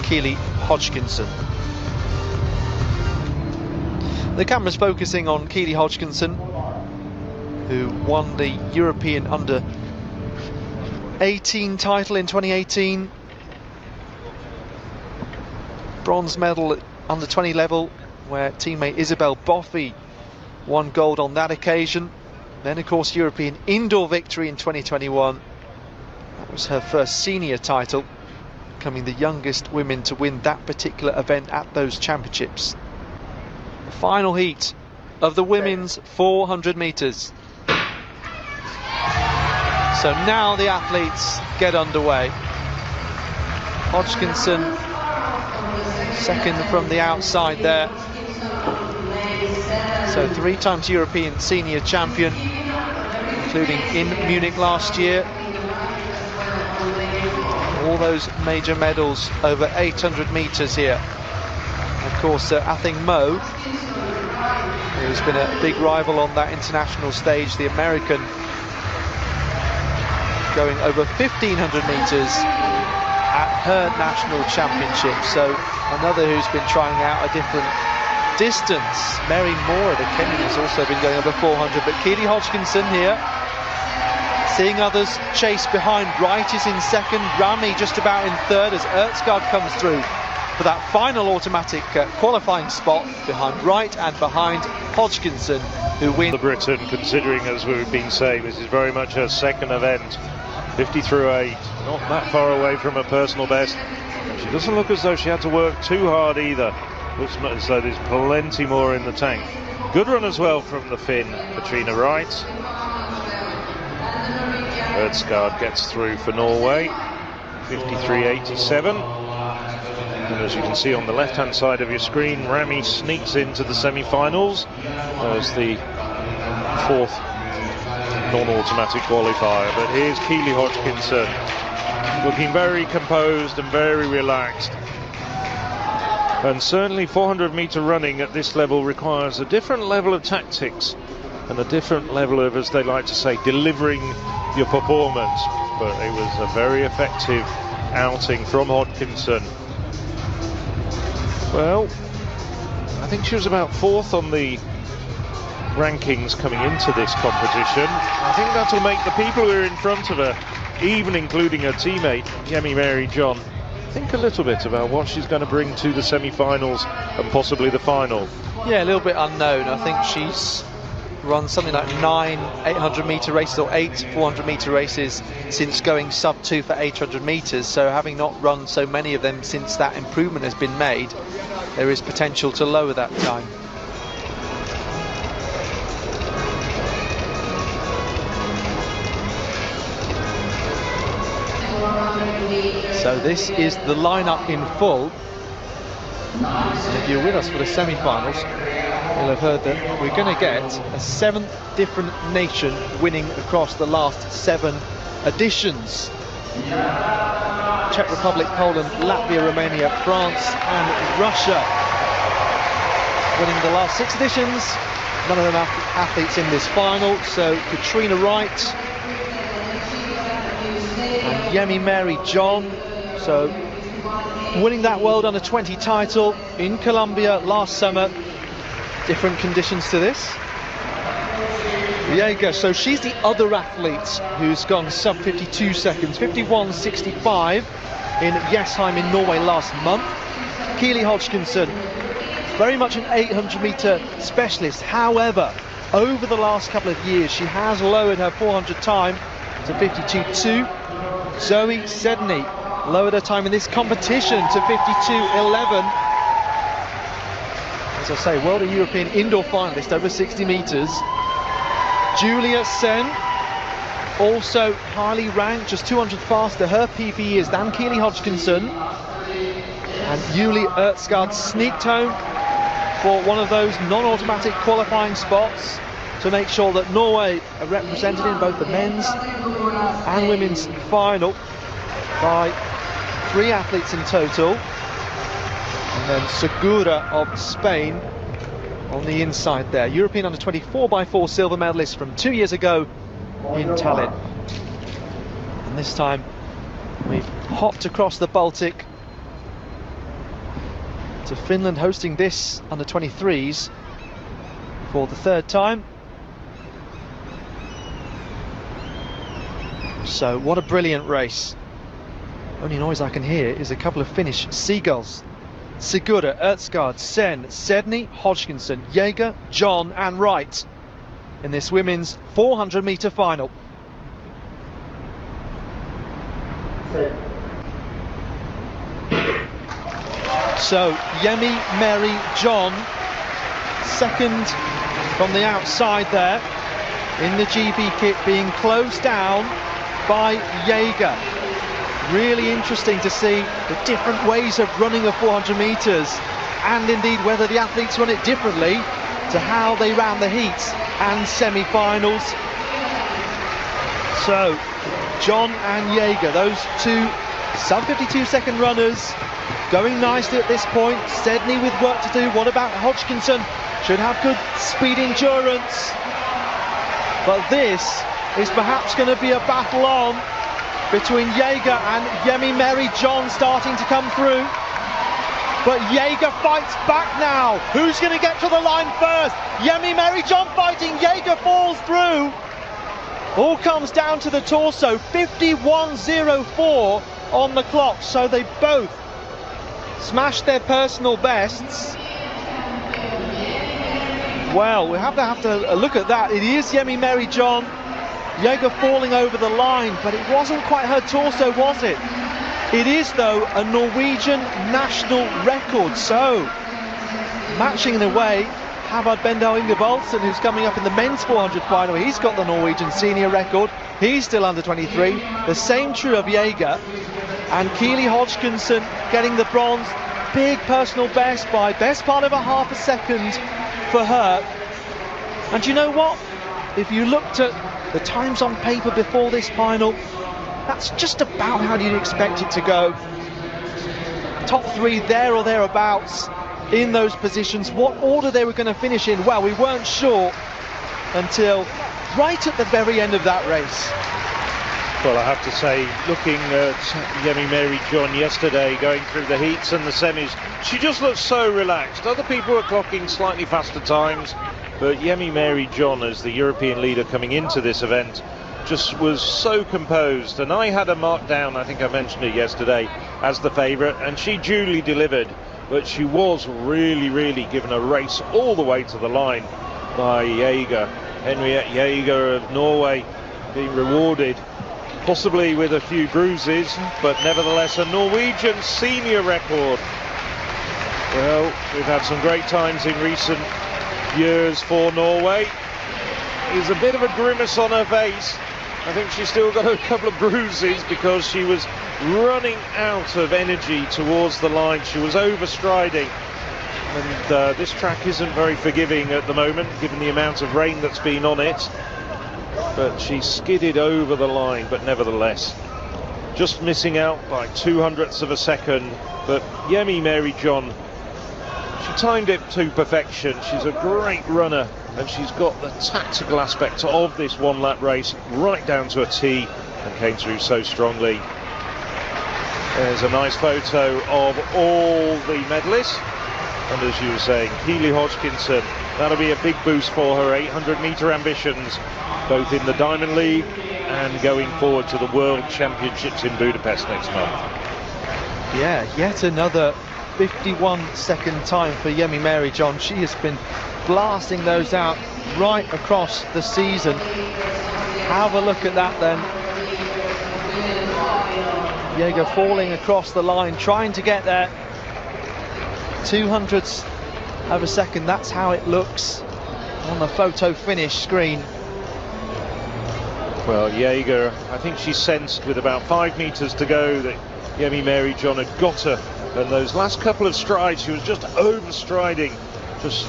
Keely Hodgkinson. The camera's focusing on Keely Hodgkinson, who won the European Under-18 title in 2018. Bronze medal at Under-20 level, where teammate Isabel Boffey won gold on that occasion. Then, of course, European indoor victory in 2021. That was her first senior title, becoming the youngest women to win that particular event at those championships. The final heat of the women's 400 metres. So now the athletes get underway. Hodgkinson, second from the outside there. So 3 times European senior champion, including in Munich last year. All those major medals over 800 metres here. Of course, Athing Mu, who's been a big rival on that international stage, the American, going over 1,500 metres at her national championship. So another who's been trying out a different distance. Mary Moore, the Kenyan, has also been going over 400, but Keely Hodgkinson here, seeing others chase behind. Wright is in second, Rami just about in third as Ertsgaard comes through for that final automatic qualifying spot behind Wright and behind Hodgkinson, who wins. The Britain, considering, as we've been saying, this is very much her second event. 50 through 8, not that far away from her personal best. And she doesn't look as though she had to work too hard either. Looks as though there's plenty more in the tank. Good run as well from the Finn, Katrina Wright. Ertsgaard gets through for Norway, 53.87. And as you can see on the left-hand side of your screen, Rami sneaks into the semi-finals as the 4th non-automatic qualifier. But here's Keely Hodgkinson, looking very composed and very relaxed. And certainly 400-metre running at this level requires a different level of tactics and a different level of, as they like to say, delivering your performance. But it was a very effective outing from Hodgkinson. Well, I think she was about 4th on the rankings coming into this competition. I think that'll make the people who are in front of her, even including her teammate Yemi Mary John, think a little bit about what she's going to bring to the semi-finals and possibly the final. Yeah, a little bit unknown. I think she's run something like 9 800-metre races or 8 400-metre races since going sub 2 for 800 metres. So having not run so many of them since that improvement has been made, there is potential to lower that time. So this is the lineup in full. And if you're with us for the semi-finals, you'll have heard that we're going to get a 7th different nation winning across the last 7 editions. Czech Republic, Poland, Latvia, Romania, France and Russia winning the last 6 editions. None of them athletes in this final. So Katrina Wright and Yemi Mary John, so winning that World Under-20 title in Colombia last summer. Different conditions to this. Viega, so she's the other athlete who's gone sub 52 seconds, 51.65 in Jessheim in Norway last month. Keely Hodgkinson, very much an 800-metre specialist. However, over the last couple of years, she has lowered her 400 time to 52.2. Zoe Sedney lowered her time in this competition to 52.11. As I say, World and European indoor finalist over 60 metres. Julia Sen, also highly ranked, just 200 faster. Her PB is than Keely Hodgkinson. And Yuli Ertsgaard sneaked home for one of those non-automatic qualifying spots to make sure that Norway are represented in both the men's and women's final by 3 athletes in total. And then Segura of Spain on the inside there. European under-20 4x4 silver medalist from 2 years ago in Tallinn. And this time we've hopped across the Baltic to Finland hosting this under 23s for the third time. So what a brilliant race. Only noise I can hear is a couple of Finnish seagulls. Sigurda, Ertsgaard, Sen, Sedney, Hodgkinson, Jaeger, John and Wright in this women's 400 metre final. So Yemi, Mary, John, second from the outside there in the GB kit, being closed down by Jaeger. Really interesting to see the different ways of running a 400 metres, and indeed whether the athletes run it differently to how they ran the heats and semi-finals. So John and Jaeger, those two sub 52 second runners, going nicely at this point. Sedney with work to do. What about Hodgkinson? Should have good speed endurance. But this is perhaps going to be a battle on between Jaeger and Yemi Mary John starting to come through. But Jaeger fights back now. Who's going to get to the line first? Yemi Mary John fighting. Jaeger falls through. All comes down to the torso. 51.04 on the clock. So they both smashed their personal bests. Well, we have to look at that. It is Yemi Mary John. Jaeger falling over the line, but it wasn't quite her torso, was it? It is, though, a Norwegian national record. So, matching in a way, how about Bendal Ingebrigtsen, who's coming up in the men's 400 final? He's got the Norwegian senior record. He's still under 23. The same true of Jaeger. And Keely Hodgkinson getting the bronze. Big personal best by best part of a half a second for her. And you know what? If you looked at the times on paper before this final, that's just about how you'd expect it to go. Top three there or thereabouts in those positions. What order they were going to finish in, well, we weren't sure until right at the very end of that race. Well, I have to say, looking at Yemi Mary John yesterday, going through the heats and the semis, she just looked so relaxed. Other people were clocking slightly faster times, but Yemi Mary John, as the European leader coming into this event, just was so composed. And I had her marked down, I think I mentioned it yesterday, as the favourite, and she duly delivered. But she was really given a race all the way to the line by Jaeger. Henriette Jaeger of Norway being rewarded possibly with a few bruises, but nevertheless a Norwegian senior record. Well, we've had some great times in recent years for Norway. There's a bit of a grimace on her face. I think she's still got a couple of bruises because she was running out of energy towards the line. She was overstriding, and this track isn't very forgiving at the moment given the amount of rain that's been on it. But she skidded over the line, but nevertheless just missing out by 0.02 of a second. But Yemi Mary John, she timed it to perfection. She's a great runner, and she's got the tactical aspect of this one lap race right down to a T, and came through so strongly. There's a nice photo of all the medalists, and as you were saying, Keely Hodgkinson, that'll be a big boost for her 800 metre ambitions, both in the Diamond League and going forward to the World Championships in Budapest next month. Yeah, yet another 51-second time for Yemi Mary John. She has been blasting those out right across the season. Have a look at that then. Jaeger falling across the line, trying to get there. 0.02 of a second, that's how it looks on the photo finish screen. Well, Jaeger, I think she sensed with about 5 metres to go that Yemi Mary John had got her, and those last couple of strides she was just overstriding, just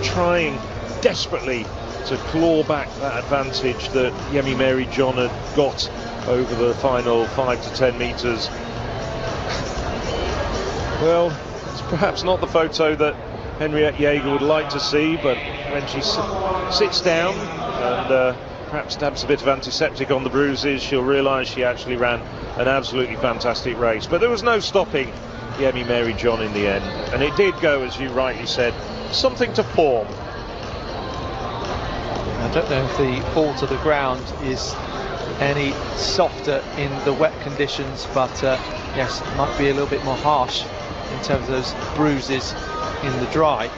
trying desperately to claw back that advantage that Yemi Mary John had got over the final 5 to 10 metres. Well, it's perhaps not the photo that Henriette Jaeger would like to see, but when she sits down and perhaps dabs a bit of antiseptic on the bruises, she'll realise she actually ran an absolutely fantastic race. But there was no stopping Yemi Mary John in the end. And it did go, as you rightly said, something to form. I don't know if the fall to the ground is any softer in the wet conditions, but yes, it might be a little bit more harsh in terms of those bruises in the dry.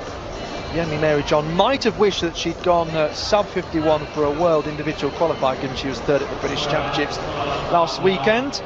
Yemi Mary John might have wished that she'd gone sub 51 for a world individual qualifier, given she was third at the British Championships last weekend.